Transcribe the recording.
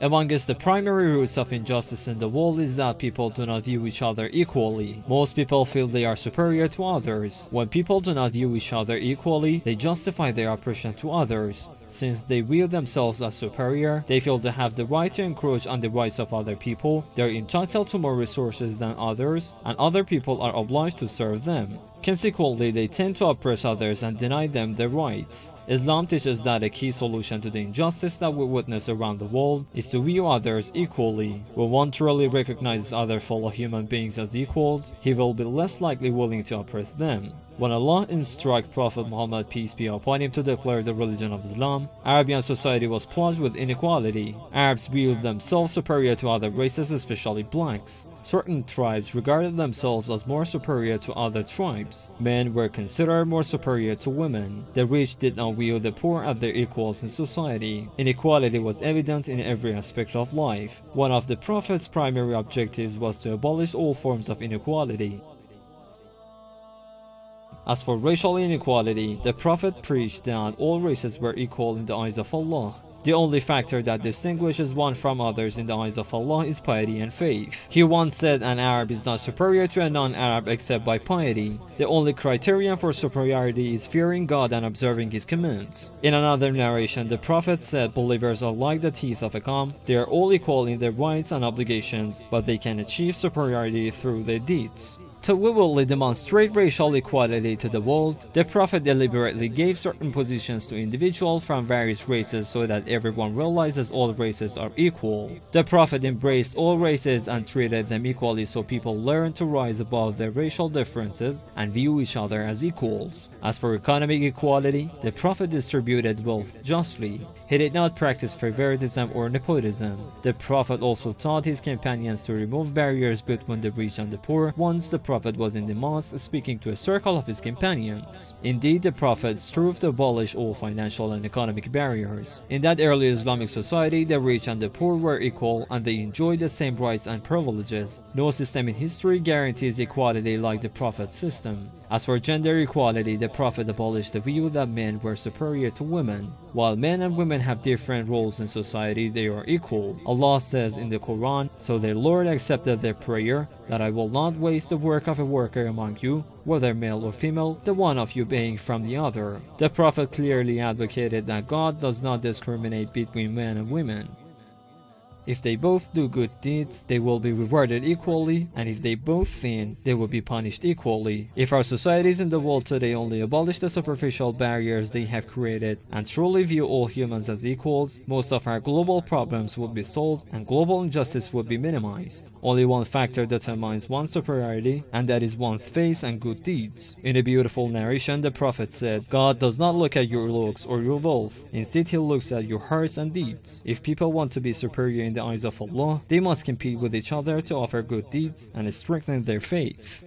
Amongst the primary roots of injustice in the world is that people do not view each other equally. Most people feel they are superior to others. When people do not view each other equally, they justify their oppression to others. Since they view themselves as superior, they feel they have the right to encroach on the rights of other people, they are entitled to more resources than others, and other people are obliged to serve them. Consequently, they tend to oppress others and deny them their rights. Islam teaches that a key solution to the injustice that we witness around the world is to view others equally. When one truly recognizes other fellow human beings as equals, he will be less likely willing to oppress them. When Allah instructed Prophet Muhammad, peace be upon him, to declare the religion of Islam, Arabian society was plagued with inequality. Arabs viewed themselves superior to other races, especially blacks. Certain tribes regarded themselves as more superior to other tribes. Men were considered more superior to women. The rich did not view the poor as their equals in society. Inequality was evident in every aspect of life. One of the Prophet's primary objectives was to abolish all forms of inequality. As for racial inequality, the Prophet preached that all races were equal in the eyes of Allah. The only factor that distinguishes one from others in the eyes of Allah is piety and faith. He once said an Arab is not superior to a non-Arab except by piety. The only criterion for superiority is fearing God and observing His commands. In another narration, the Prophet said believers are like the teeth of a comb. They are all equal in their rights and obligations, but they can achieve superiority through their deeds. To vividly demonstrate racial equality to the world, the Prophet deliberately gave certain positions to individuals from various races so that everyone realizes all races are equal. The Prophet embraced all races and treated them equally so people learn to rise above their racial differences and view each other as equals. As for economic equality, the Prophet distributed wealth justly. He did not practice favoritism or nepotism. The Prophet also taught his companions to remove barriers between the rich and the poor. Once the Prophet was in the mosque speaking to a circle of his companions. Indeed, the Prophet strove to abolish all financial and economic barriers. In that early Islamic society, the rich and the poor were equal and they enjoyed the same rights and privileges. No system in history guarantees equality like the Prophet's system. As for gender equality, the Prophet abolished the view that men were superior to women. While men and women have different roles in society, they are equal. Allah says in the Quran, "So their Lord accepted their prayer, that I will not waste the work of a worker among you, whether male or female, the one of you being from the other." The Prophet clearly advocated that God does not discriminate between men and women. If they both do good deeds, they will be rewarded equally, and if they both sin, they will be punished equally. If our societies in the world today only abolish the superficial barriers they have created and truly view all humans as equals, most of our global problems would be solved and global injustice would be minimized. Only one factor determines one's superiority, and that is one's faith and good deeds. In a beautiful narration, the Prophet said, "God does not look at your looks or your wealth. Instead, He looks at your hearts and deeds." If people want to be superior in the eyes of Allah, they must compete with each other to offer good deeds and strengthen their faith.